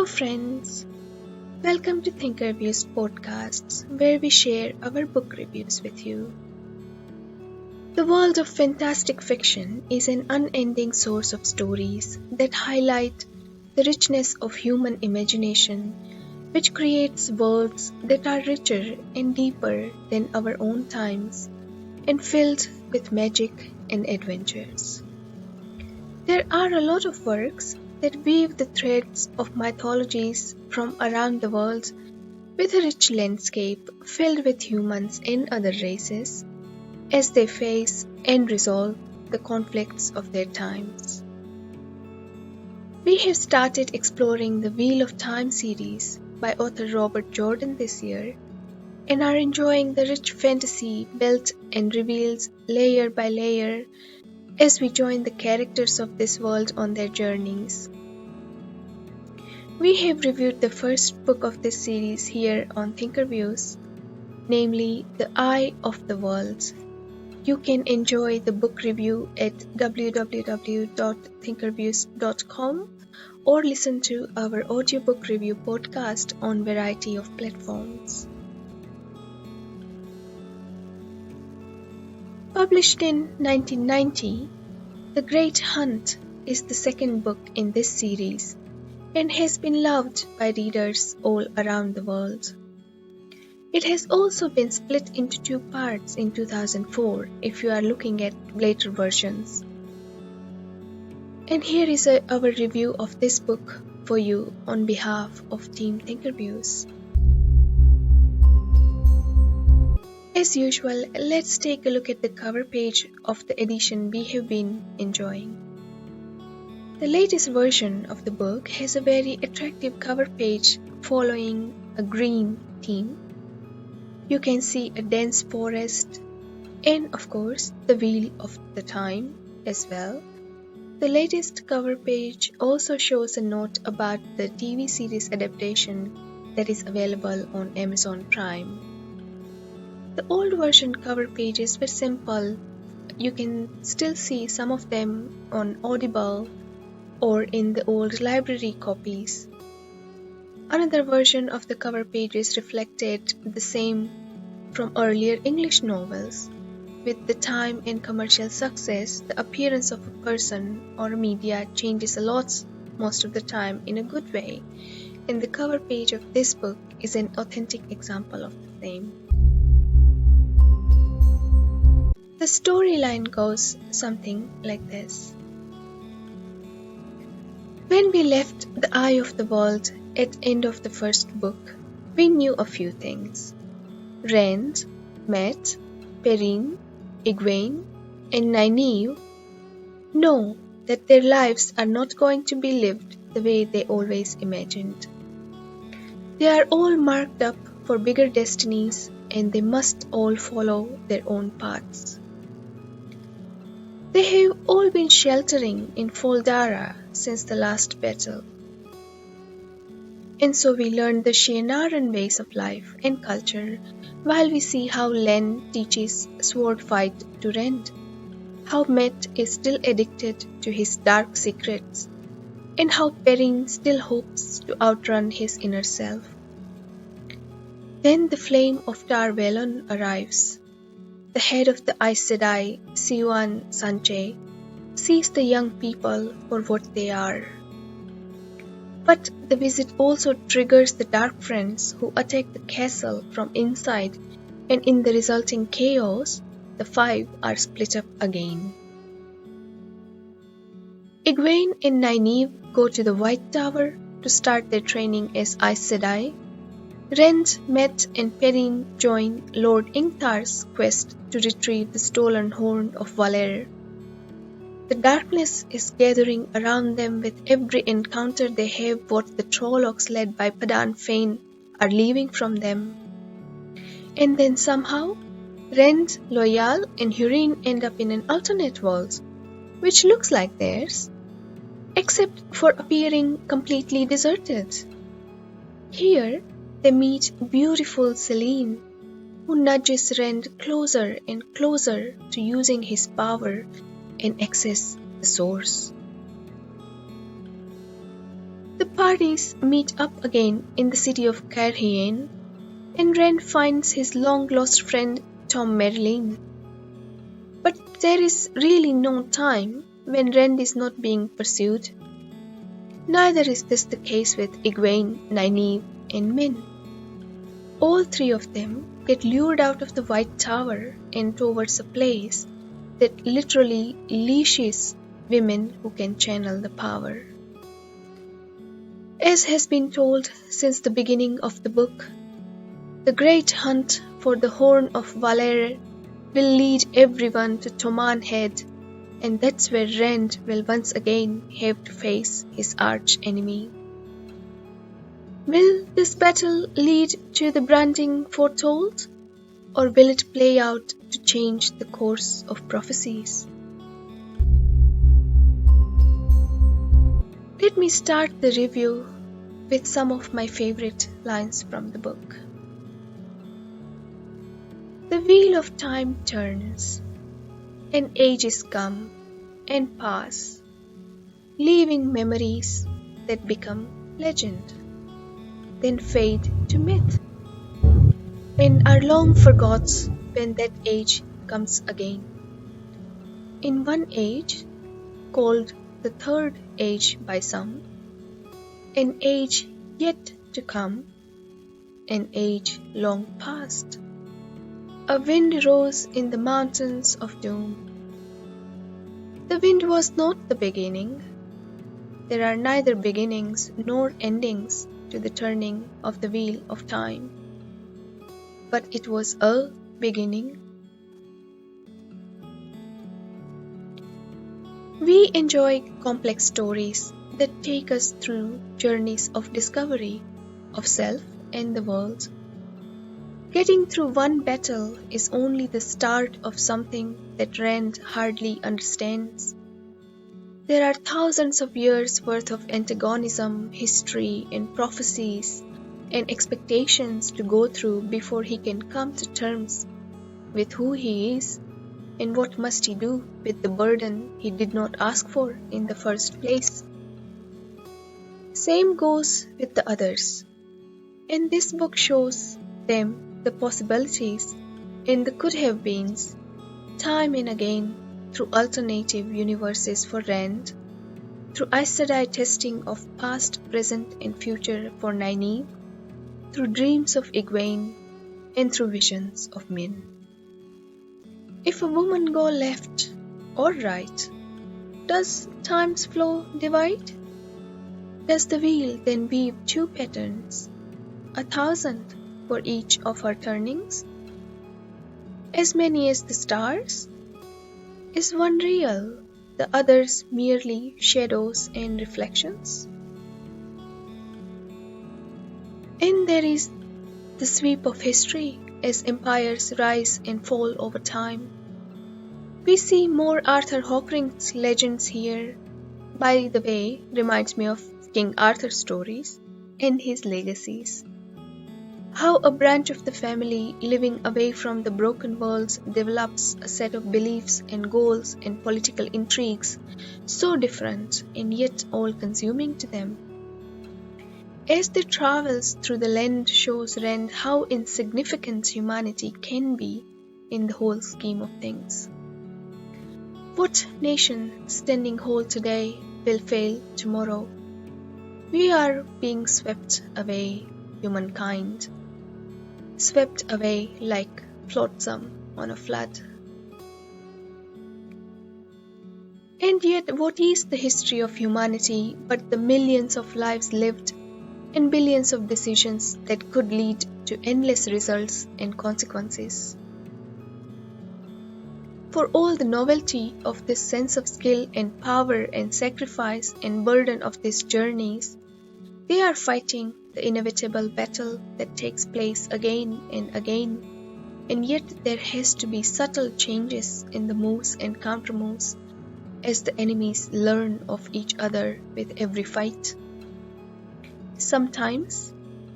friends, welcome to ThinkerViews podcasts where we share our book reviews with you. The world of fantastic fiction is an unending source of stories that highlight the richness of human imagination, which creates worlds that are richer and deeper than our own times and filled with magic and adventures. There are a lot of works that weave the threads of mythologies from around the world with a rich landscape filled with humans and other races as they face and resolve the conflicts of their times. We have started exploring the Wheel of Time series by author Robert Jordan this year and are enjoying the rich fantasy built and revealed layer by layer as we join the characters of this world on their journeys. We have reviewed the first book of this series here on ThinkerViews, namely The Eye of the World. You can enjoy the book review at www.thinkerviews.com or listen to our audiobook review podcast on a variety of platforms. Published in 1990, The Great Hunt is the second book in this series and has been loved by readers all around the world. It has also been split into two parts in 2004 if you are looking at later versions. And here is our review of this book for you on behalf of Team ThinkerViews. As usual, let's take a look at the cover page of the edition we have been enjoying. The latest version of the book has a very attractive cover page following a green theme. You can see a dense forest and, of course, the Wheel of the Time as well. The latest cover page also shows a note about the TV series adaptation that is available on Amazon Prime. The old version cover pages were simple. You can still see some of them on Audible or in the old library copies. Another version of the cover pages reflected the same from earlier English novels. With the time and commercial success, the appearance of a person or media changes a lot most of the time in a good way, and the cover page of this book is an authentic example of the same. The storyline goes something like this. When we left the Eye of the World at the end of the first book, we knew a few things. Rand, Met, Perrine, Egwene, and Nynaeve know that their lives are not going to be lived the way they always imagined. They are all marked up for bigger destinies and they must all follow their own paths. They have all been sheltering in Foldara since the last battle. And so we learn the Shienaran ways of life and culture while we see how Len teaches sword fight to Rand, how Met is still addicted to his dark secrets, and how Perrine still hopes to outrun his inner self. Then the flame of Tar Valon arrives. The head of the Aes Sedai, Siuan Sanche, sees the young people for what they are. But the visit also triggers the Dark Friends who attack the castle from inside, and in the resulting chaos, the five are split up again. Egwene and Nynaeve go to the White Tower to start their training as Aes Sedai. Rand, Met, and Perrine join Lord Ingtar's quest to retrieve the stolen horn of Valer. The darkness is gathering around them with every encounter they have what the Trollocs led by Padan Fain are leaving from them. And then somehow, Rand, Loial, and Húrin end up in an alternate world, which looks like theirs, except for appearing completely deserted. Here, they meet beautiful Selene, who nudges Rand closer and closer to using his power and access the source. The parties meet up again in the city of Carhien, and Ren finds his long-lost friend Tom Merlin. But there is really no time when Ren is not being pursued. Neither is this the case with Egwene, Nynaeve, and Min. All three of them get lured out of the White Tower and towards a place that literally leashes women who can channel the power. As has been told since the beginning of the book, the great hunt for the Horn of Valere will lead everyone to Toman Head, and that's where Rand will once again have to face his arch-enemy. Will this battle lead to the branding foretold, or will it play out to change the course of prophecies? Let me start the review with some of my favorite lines from the book. The wheel of time turns, and ages come and pass, leaving memories that become legend, then fade to myth, and are long forgot when that age comes again. In one age, called the Third Age by some, an age yet to come, an age long past, a wind rose in the mountains of doom. The wind was not the beginning. There are neither beginnings nor endings to the turning of the wheel of time, but it was a beginning. We enjoy complex stories that take us through journeys of discovery of self and the world. Getting through one battle is only the start of something that Rand hardly understands. There are thousands of years worth of antagonism, history, and prophecies and expectations to go through before he can come to terms with who he is and what must he do with the burden he did not ask for in the first place. Same goes with the others, and this book shows them the possibilities and the could-have-beens time and again through alternative universes for Rand, through Aes Sedai testing of past, present, and future for Nynaeve, through dreams of Egwene, and through visions of Min. If a woman go left or right, does time's flow divide? Does the wheel then weave two patterns, 1,000 for each of her turnings? As many as the stars? Is one real, the others merely shadows and reflections? And there is the sweep of history as empires rise and fall over time. We see more Arthur Hawkring's legends here. By the way, reminds me of King Arthur stories and his legacies. How a branch of the family living away from the broken worlds develops a set of beliefs and goals and political intrigues so different and yet all-consuming to them. As they travels through the land shows Rand how insignificant humanity can be in the whole scheme of things. What nation standing whole today will fail tomorrow? We are being swept away, humankind. Swept away like flotsam on a flood. And yet, what is the history of humanity but the millions of lives lived and billions of decisions that could lead to endless results and consequences? For all the novelty of this sense of skill and power and sacrifice and burden of these journeys, they are fighting the inevitable battle that takes place again and again, and yet there has to be subtle changes in the moves and countermoves as the enemies learn of each other with every fight. Sometimes,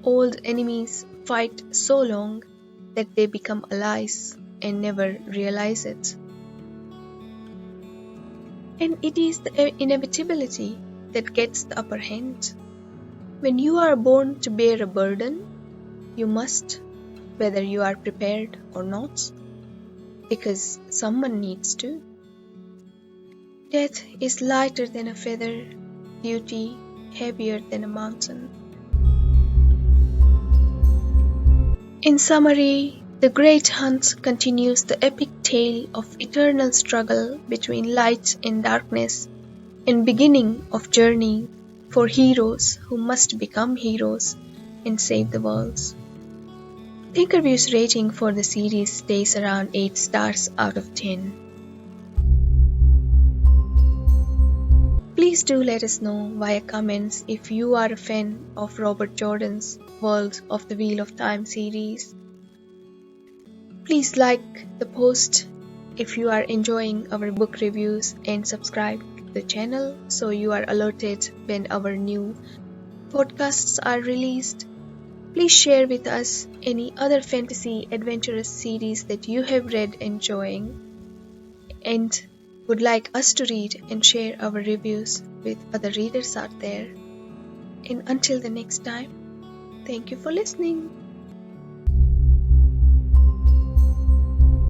old enemies fight so long that they become allies and never realize it. And it is the inevitability that gets the upper hand. When you are born to bear a burden, you must, whether you are prepared or not, because someone needs to. Death is lighter than a feather, duty heavier than a mountain. In summary, The Great Hunt continues the epic tale of eternal struggle between light and darkness, and beginning of journey for heroes who must become heroes and save the world. ThinkerViews rating for the series stays around 8 stars out of 10. Please do let us know via comments if you are a fan of Robert Jordan's World of the Wheel of Time series. Please like the post if you are enjoying our book reviews and subscribe to the channel so you are alerted when our new podcasts are released. Please share with us any other fantasy adventurous series that you have read enjoying and would like us to read and share our reviews with other readers out there. And until the next time, thank you for listening.